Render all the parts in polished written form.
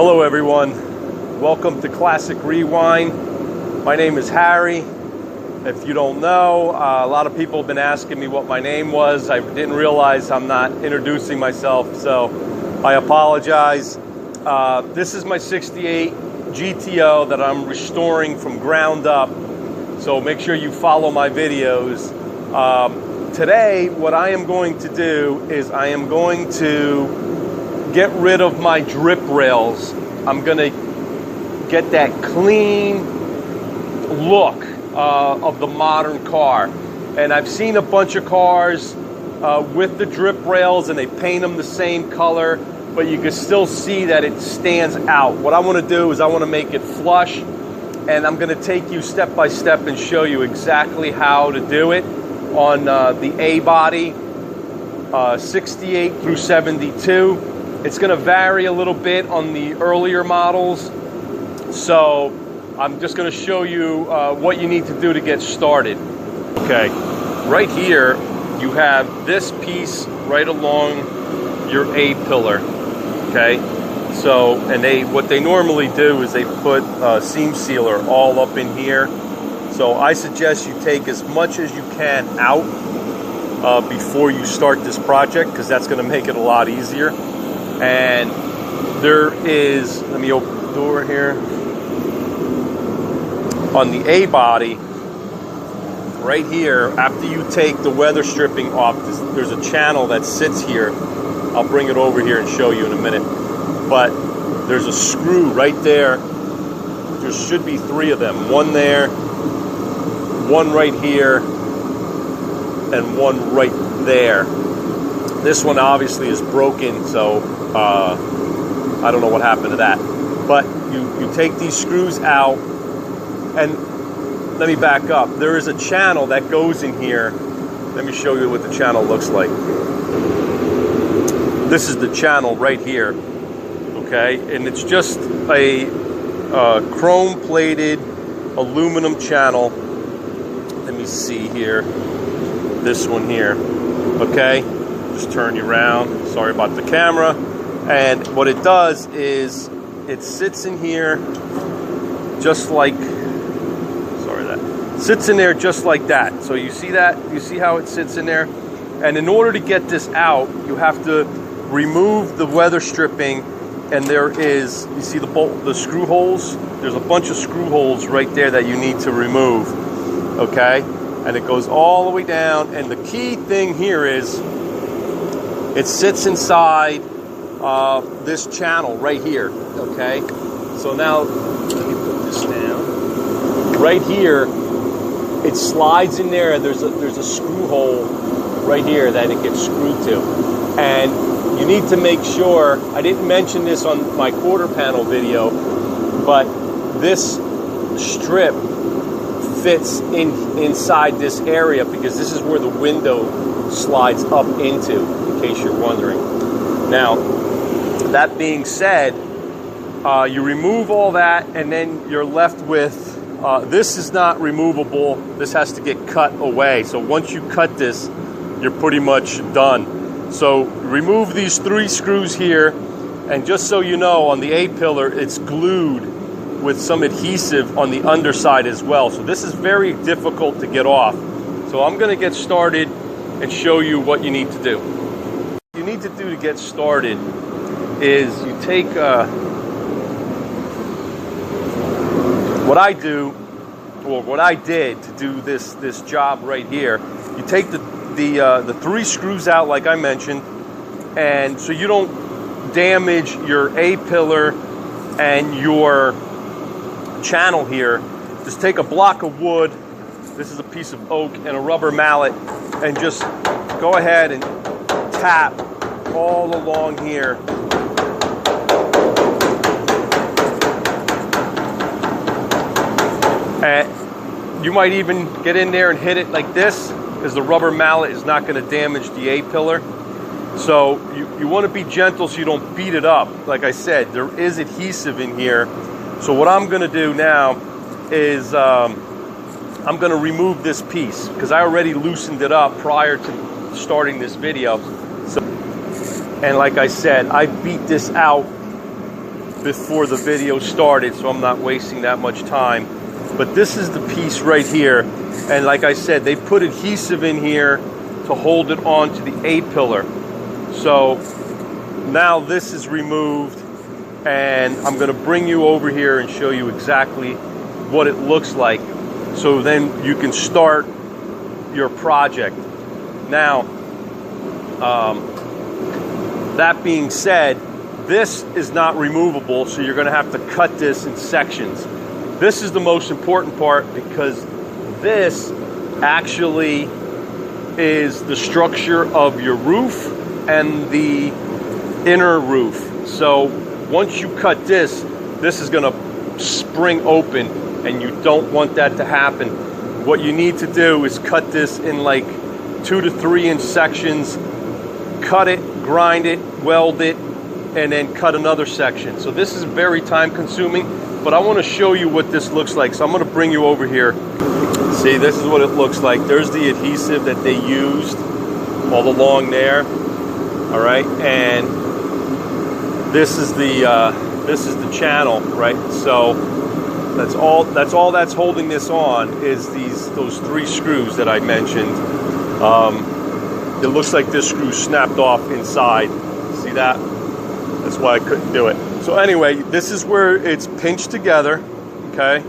Hello everyone, welcome to Classic Rewind. My name is Harry. If you don't know, a lot of people have been asking me what my name was. I didn't realize I'm not introducing myself, so I apologize. This is my 68 GTO that I'm restoring from ground up, so make sure you follow my videos. Today, what I am going to do is I am going to get rid of my drip rails. I'm gonna get that clean look of the modern car. And I've seen a bunch of cars with the drip rails and they paint them the same color, but you can still see that it stands out. What I wanna do is I wanna make it flush, and I'm gonna take you step by step and show you exactly how to do it on the A body, 68 through 72. It's going to vary a little bit on the earlier models, so I'm just going to show you what you need to do to get started. Okay, right here you have this piece right along your A pillar. Okay, so what they normally do is they put a seam sealer all up in here. So I suggest you take as much as you can out before you start this project, because that's going to make it a lot easier. And there is, let me open the door here. On the A body, right here, after you take the weather stripping off, there's a channel that sits here. I'll bring it over here and show you in a minute. But there's a screw right there. There should be 3 of them. One there, one right here, and one right there. This one obviously is broken, so I don't know what happened to that. But you take these screws out, and let me back up. There is a channel that goes in here. Let me show you what the channel looks like. This is the channel right here, okay? And it's just a chrome-plated aluminum channel. Let me see here. This one here, okay? Just turn you around. Sorry about the camera. And what it does is it sits in here just like, sits in there just like that. So you see that? You see how it sits in there? And in order to get this out, you have to remove the weather stripping. And there is, you see the screw holes? There's a bunch of screw holes right there that you need to remove, okay? And it goes all the way down. And the key thing here is it sits inside this channel right here, okay? So now, let me put this down. Right here, it slides in there. There's a screw hole right here that it gets screwed to. And you need to make sure, I didn't mention this on my quarter panel video, but this strip fits inside this area because this is where the window slides up into, in case you're wondering. Now, that being said, you remove all that, and then you're left with, this is not removable. This has to get cut away. So once you cut this, you're pretty much done. So remove these 3 screws here, and just so you know, on the A pillar, it's glued with some adhesive on the underside as well. So this is very difficult to get off. So I'm gonna get started and show you what you need to do. What you need to do to get started is you take, what I do, or what I did to do this job right here, you take the 3 screws out like I mentioned, and so you don't damage your A pillar and your channel here. Just take a block of wood, this is a piece of oak, and a rubber mallet, and just go ahead and tap all along here. And you might even get in there and hit it like this, because the rubber mallet is not going to damage the A pillar. So you want to be gentle so you don't beat it up. Like I said, there is adhesive in here. So what I'm going to do now is I'm going to remove this piece, because I already loosened it up prior to starting this video. So, and like I said, I beat this out before the video started, so I'm not wasting that much time. But this is the piece right here, and like I said, they put adhesive in here to hold it onto the A-pillar. So now this is removed, and I'm going to bring you over here and show you exactly what it looks like, so then you can start your project. Now, that being said, this is not removable, so you're going to have to cut this in sections. This is the most important part, because this actually is the structure of your roof and the inner roof. So once you cut this, this is going to spring open, and you don't want that to happen. What you need to do is cut this in like 2 to 3 inch sections, cut it, grind it, weld it, and then cut another section. So this is very time consuming, but I want to show you what this looks like. So I'm going to bring you over here. See, this is what it looks like. There's the adhesive that they used all along there. All right, and this is the channel, right? So that's all that's holding this on is those 3 screws that I mentioned. It looks like this screw snapped off inside. See that? That's why I couldn't do it. So anyway, this is where it's pinched together, okay?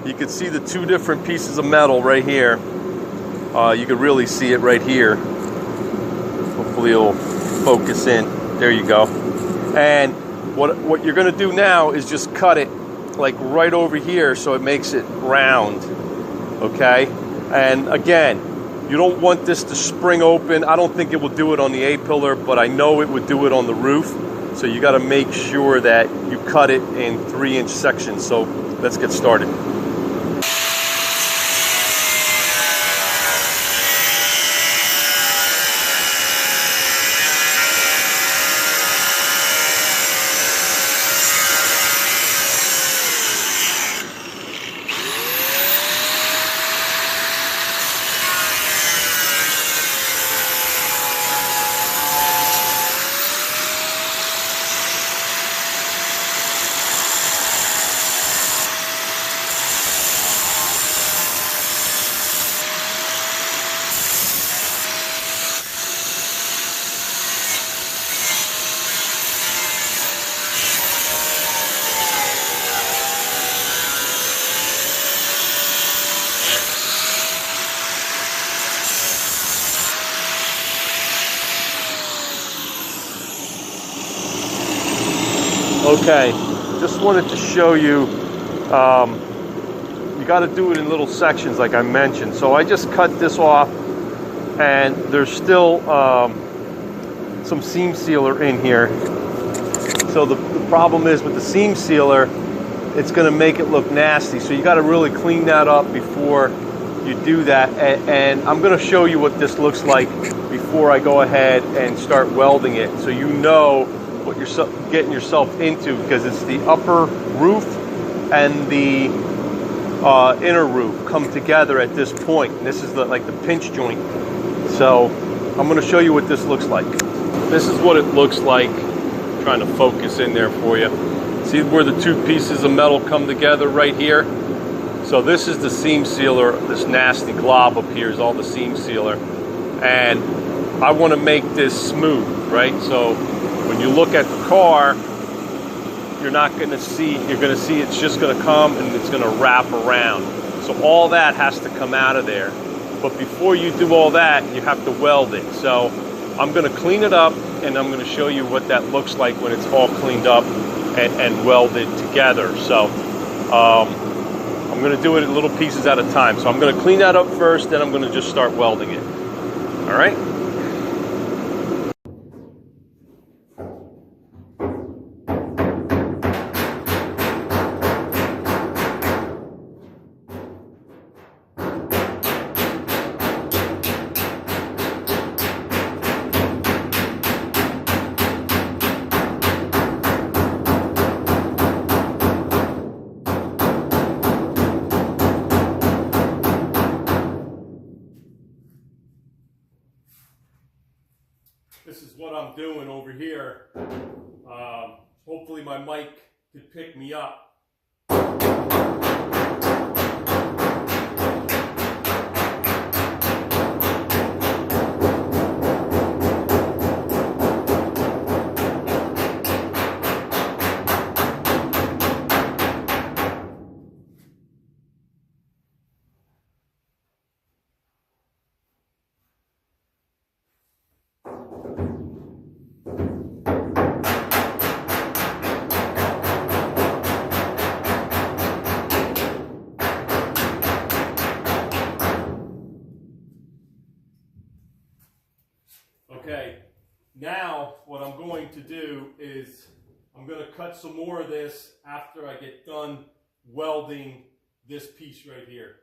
You can see the 2 different pieces of metal right here. You can really see it right here. Hopefully it'll focus in. There you go. And what you're gonna do now is just cut it like right over here so it makes it round, okay? And again, you don't want this to spring open. I don't think it will do it on the A-pillar, but I know it would do it on the roof. So you got to make sure that you cut it in 3 inch sections. So let's get started. Okay, just wanted to show you, you got to do it in little sections like I mentioned. So I just cut this off, and there's still some seam sealer in here. So the problem is with the seam sealer, it's going to make it look nasty. So you got to really clean that up before you do that. And I'm going to show you what this looks like before I go ahead and start welding it, so you know what you're getting yourself into, because it's the upper roof and the inner roof come together at this point. And this is like the pinch joint. So I'm going to show you what this looks like. This is what it looks like. I'm trying to focus in there for you. See where the 2 pieces of metal come together right here? So this is the seam sealer. This nasty glob up here is all the seam sealer. And I want to make this smooth, right? So when you look at the car, you're going to see it's just going to come and it's going to wrap around. So all that has to come out of there. But before you do all that, you have to weld it. So I'm going to clean it up, and I'm going to show you what that looks like when it's all cleaned up and welded together. So I'm going to do it in little pieces at a time. So I'm going to clean that up first, then I'm going to just start welding it. All right? This is what I'm doing over here. Hopefully my mic could pick me up. Okay, now what I'm going to do is I'm going to cut some more of this after I get done welding this piece right here.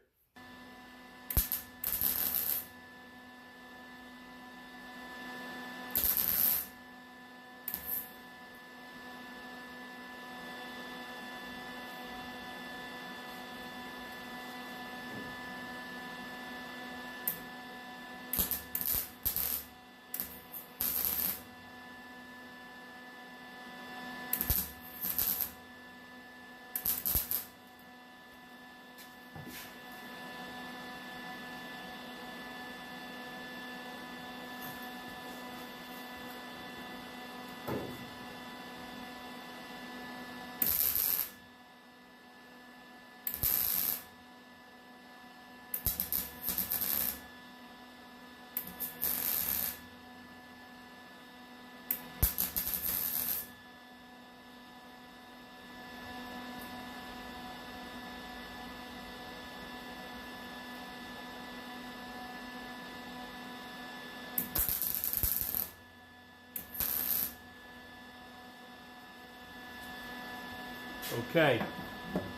Okay,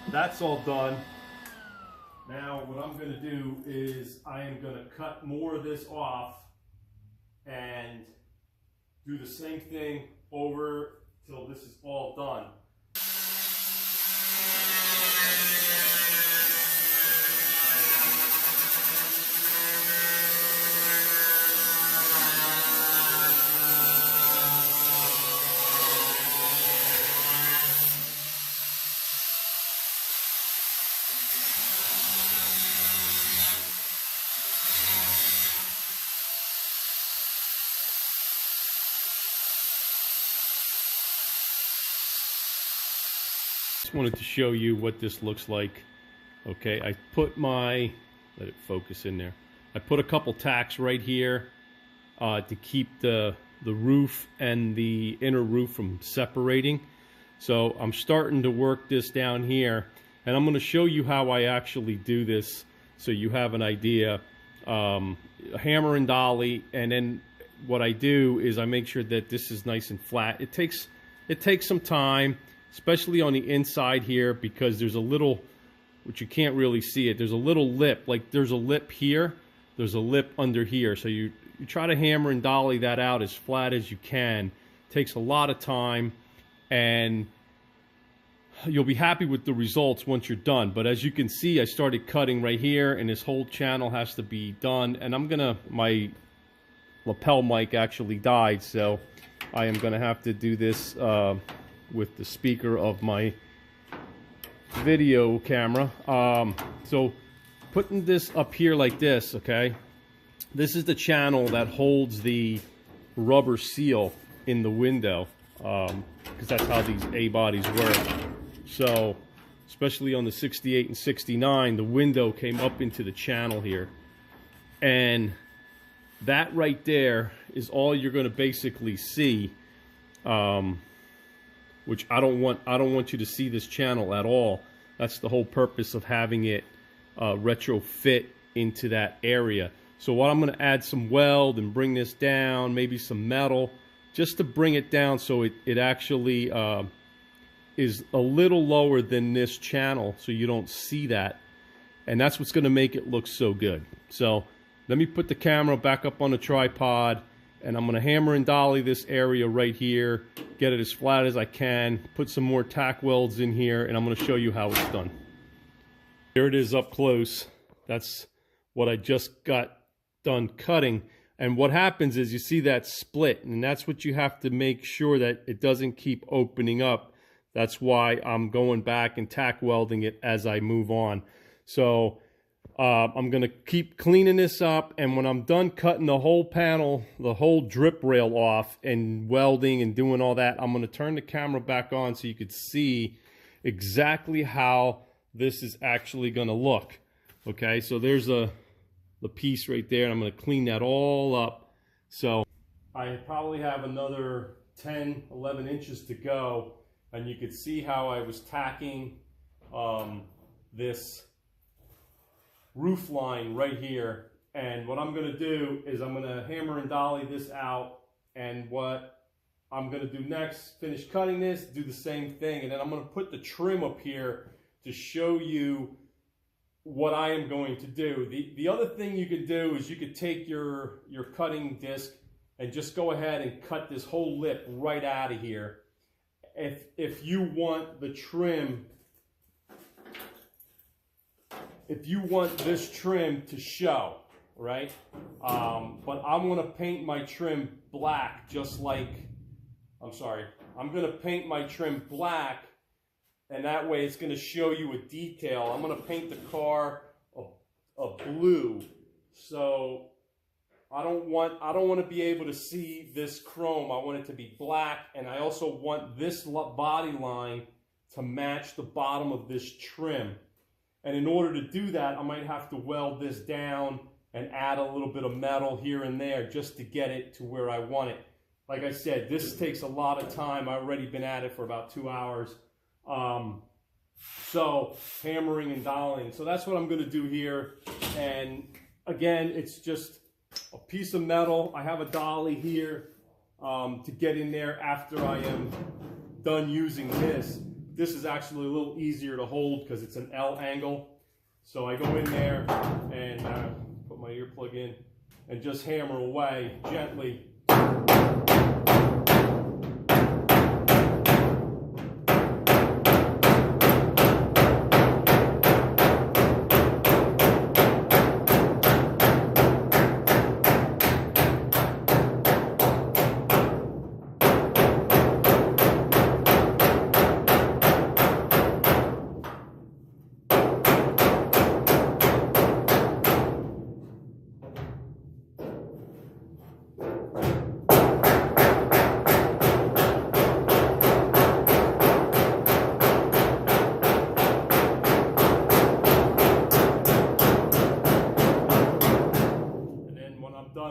that's all done. Now what I'm going to do is I am going to cut more of this off and do the same thing over till this is all done. Just wanted to show you what this looks like. Okay, I put my, let it focus in there. I put a couple tacks right here to keep the roof and the inner roof from separating. So I'm starting to work this down here, and I'm going to show you how I actually do this so you have an idea. Hammer and dolly, and then what I do is I make sure that this is nice and flat. It takes some time, especially on the inside here, because there's a little, which you can't really see it, there's a little lip, like there's a lip here, there's a lip under here. So you try to hammer and dolly that out as flat as you can. It takes a lot of time, and you'll be happy with the results once you're done. But as you can see, I started cutting right here, and this whole channel has to be done. And my lapel mic actually died, so I am gonna have to do this with the speaker of my video camera. So putting this up here like this, okay, this is the channel that holds the rubber seal in the window, because that's how these A-bodies work. So especially on the 68 and 69, the window came up into the channel here, and that right there is all you're going to basically see, which I don't want you to see this channel at all. That's the whole purpose of having it retrofit into that area. So what I'm going to add some weld and bring this down, maybe some metal, just to bring it down so it actually is a little lower than this channel, so you don't see that. And that's what's going to make it look so good. So let me put the camera back up on the tripod, and I'm going to hammer and dolly this area right here, get it as flat as I can, put some more tack welds in here, and I'm going to show you how it's done. Here it is up close. That's what I just got done cutting. And what happens is you see that split, and that's what you have to make sure that it doesn't keep opening up. That's why I'm going back and tack welding it as I move on. So I'm going to keep cleaning this up, and when I'm done cutting the whole panel, the whole drip rail off and welding and doing all that, I'm going to turn the camera back on so you could see exactly how this is actually going to look. Okay, so there's the piece right there, and I'm going to clean that all up. So I probably have another 10, 11 inches to go, and you could see how I was tacking this roof line right here. And what I'm going to do is I'm going to hammer and dolly this out, and what I'm going to do next, finish cutting this, do the same thing, and then I'm going to put the trim up here to show you what I am going to do. The other thing you could do is you could take your cutting disc and just go ahead and cut this whole lip right out of here if you want the trim, if you want this trim to show, right? But I'm going to paint my trim black, just like, I'm going to paint my trim black, and that way it's going to show you a detail. I'm going to paint the car a blue, so I don't want to be able to see this chrome. I want it to be black, and I also want this body line to match the bottom of this trim. And in order to do that, I might have to weld this down and add a little bit of metal here and there just to get it to where I want it. Like I said, this takes a lot of time. I've already been at it for about 2 hours. So hammering and dollying. So that's what I'm going to do here. And again, it's just a piece of metal. I have a dolly here to get in there after I am done using this. This is actually a little easier to hold because it's an L angle. So I go in there and put my earplug in and just hammer away gently.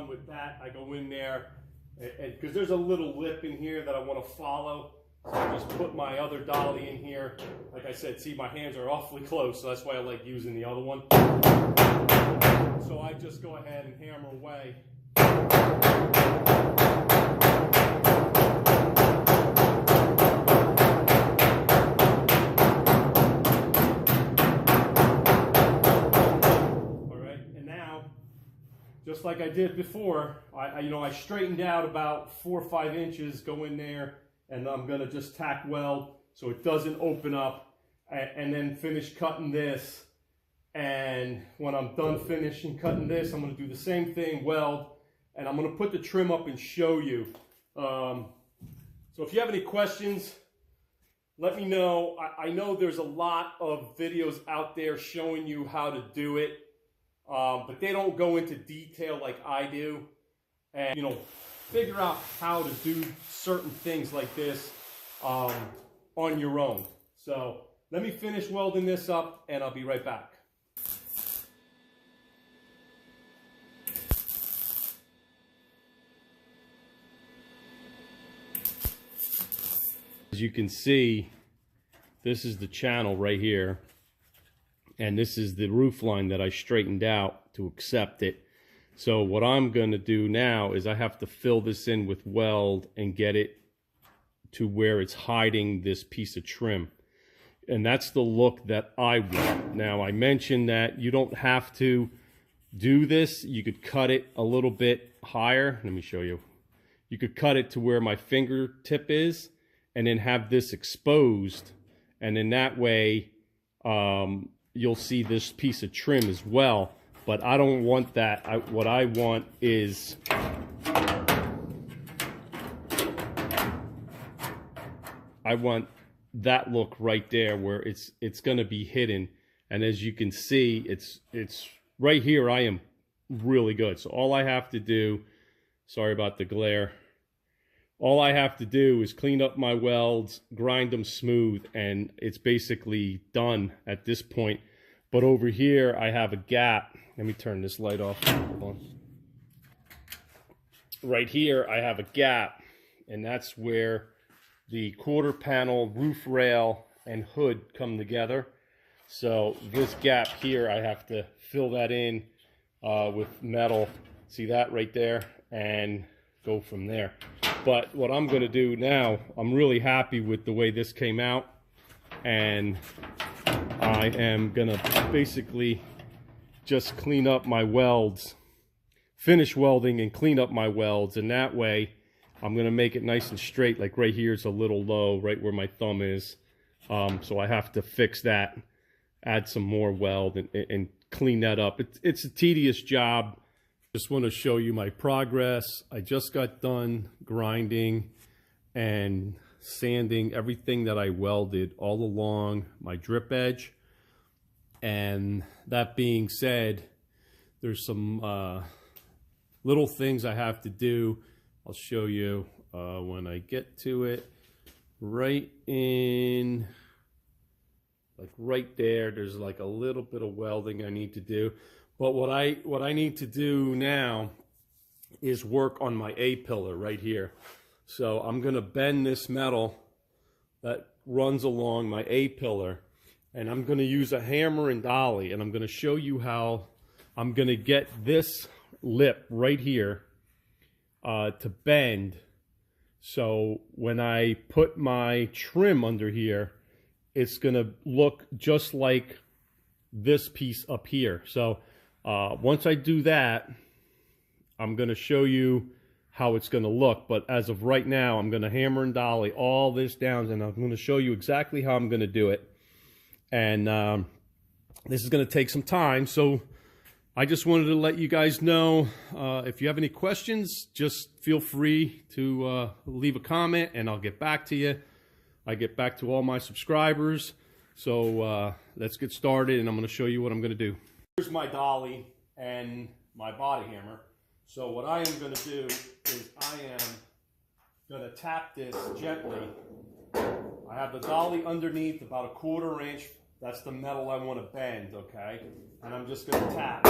With that, I go in there, and because there's a little lip in here that I want to follow, so I just put my other dolly in here. Like I said, see, my hands are awfully close, so that's why I like using the other one. So I just go ahead and hammer away. Just like I did before, I straightened out about 4 or 5 inches, go in there, and I'm gonna just tack weld so it doesn't open up, and then finish cutting this. And when I'm done finishing cutting this, I'm gonna do the same thing, weld, and I'm gonna put the trim up and show you. So if you have any questions, let me know. I know there's a lot of videos out there showing you how to do it. But they don't go into detail like I do, and figure out how to do certain things like this on your own. So let me finish welding this up, and I'll be right back. As you can see, this is the channel right here. And this is the roof line that I straightened out to accept it. So what I'm going to do now is I have to fill this in with weld and get it to where it's hiding this piece of trim. And that's the look that I want. Now, I mentioned that you don't have to do this. You could cut it a little bit higher. Let me show you. You could cut it to where my fingertip is and then have this exposed. And in that way, you'll see this piece of trim as well, but I don't want that. What I want is I want that look right there where it's going to be hidden. And as you can see, it's right here. I am really good. So all I have to do, sorry about the glare, all I have to do is clean up my welds, grind them smooth, and it's basically done at this point. But over here, I have a gap. Let me turn this light off. Hold on. Right here, I have a gap, and that's where the quarter panel, roof rail, and hood come together. So this gap here, I have to fill that in with metal. See that right there? And go from there. But what I'm going to do now, I'm really happy with the way this came out, and I am going to basically just clean up my welds, finish welding and clean up my welds, and that way I'm going to make it nice and straight. Like right here is a little low, right where my thumb is, so I have to fix that, add some more weld, and clean that up. It's a tedious job. Just want to show you my progress. I just got done grinding and sanding everything that I welded all along my drip edge. And that being said, there's some little things I have to do. I'll show you when I get to it. Right in, like right there, there's like a little bit of welding I need to do. But what I need to do now is work on my A-pillar right here. So I'm going to bend this metal that runs along my A-pillar, and I'm going to use a hammer and dolly, and I'm going to show you how I'm going to get this lip right here to bend. So when I put my trim under here, it's going to look just like this piece up here. So once I do that, I'm going to show you how it's going to look. But as of right now, I'm going to hammer and dolly all this down, and I'm going to show you exactly how I'm going to do it. And this is going to take some time. So I just wanted to let you guys know, if you have any questions, just feel free to leave a comment, and I'll get back to you. I get back to all my subscribers. So let's get started, and I'm going to show you what I'm going to do. Here's my dolly and my body hammer. So what I am going to do is I am going to tap this gently. I have the dolly underneath about 1/4 inch. That's the metal I want to bend, okay? And I'm just going to tap.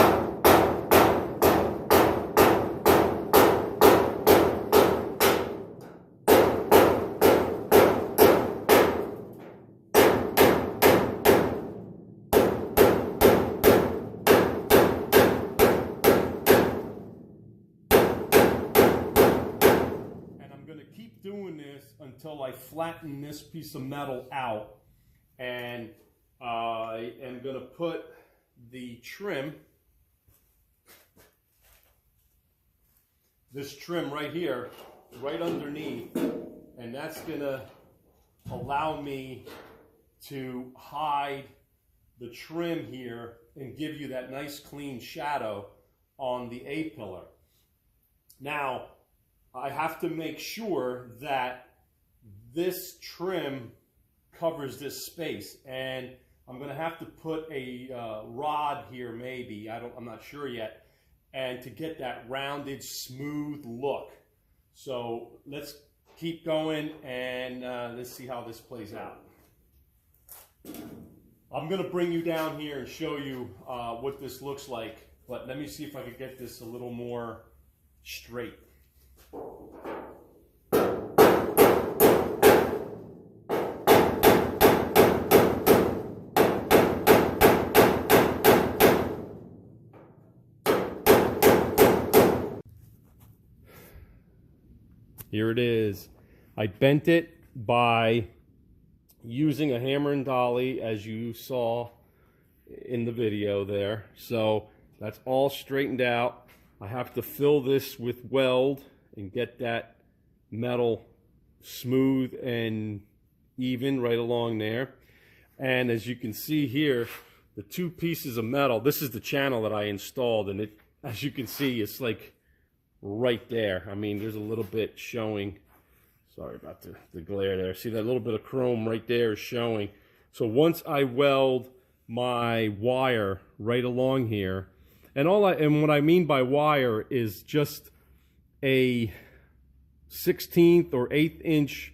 Doing this until I flatten this piece of metal out, and I am going to put the trim, this trim right here, right underneath, and that's going to allow me to hide the trim here and give you that nice clean shadow on the A-pillar. Now, I have to make sure that this trim covers this space, and I'm going to have to put a rod here, maybe. I'm not sure yet, and to get that rounded, smooth look. So let's keep going, and let's see how this plays out. I'm going to bring you down here and show you what this looks like, but let me see if I can get this a little more straight. Here it is. I bent it by using a hammer and dolly, as you saw in the video there. So that's all straightened out. I have to fill this with weld and get that metal smooth and even right along there. And as you can see here, the two pieces of metal, this is the channel that I installed, and it, as you can see, it's like right there. I mean, there's a little bit showing. Sorry about the glare there. See that little bit of chrome right there is showing. So once I weld my wire right along here, and what I mean by wire is just a 16th or 1/8 inch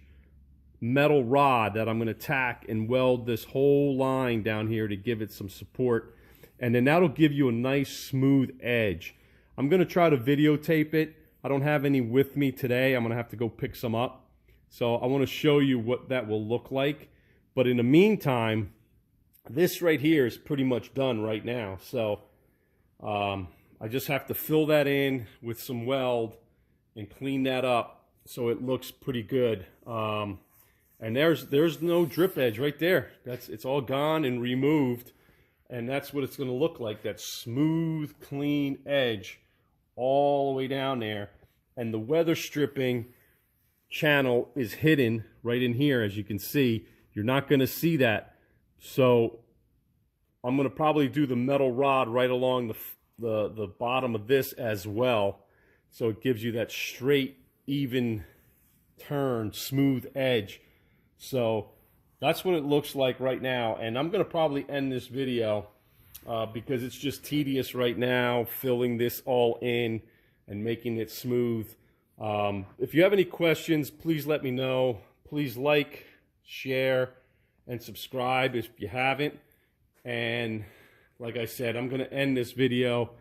metal rod that I'm going to tack and weld this whole line down here to give it some support, and then that'll give you a nice smooth edge. I'm going to try to videotape it. I don't have any with me today. I'm going to have to go pick some up. So I want to show you what that will look like. But in the meantime, this right here is pretty much done right now. So I just have to fill that in with some weld and clean that up so it looks pretty good. And there's no drip edge right there. It's all gone and removed. And that's what it's going to look like, that smooth, clean edge all the way down there. And the weather stripping channel is hidden right in here, as you can see. You're not going to see that. So I'm going to probably do the metal rod right along the bottom of this as well, so it gives you that straight, even turn, smooth edge. So that's what it looks like right now, and I'm going to probably end this video because it's just tedious right now filling this all in and making it smooth. If you have any questions, please let me know. Please like, share, and subscribe if you haven't. And like I said, I'm going to end this video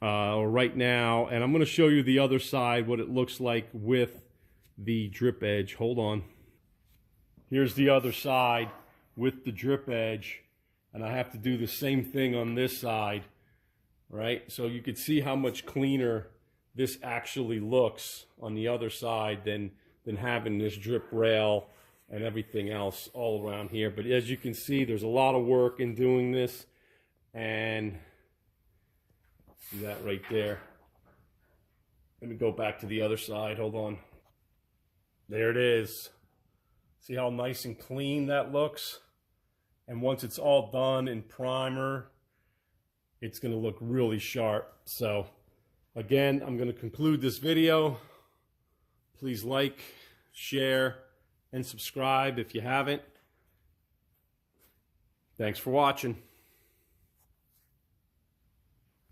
right now, and I'm going to show you the other side, what it looks like with the drip edge. Hold on. Here's the other side with the drip edge, and I have to do the same thing on this side, right? So you can see how much cleaner this actually looks on the other side than having this drip rail and everything else all around here. But as you can see, there's a lot of work in doing this, and see that right there. Let me go back to the other side. Hold on. There it is. See how nice and clean that looks? And once it's all done in primer, it's going to look really sharp. So again, I'm going to conclude this video. Please like, share, and subscribe if you haven't. Thanks for watching.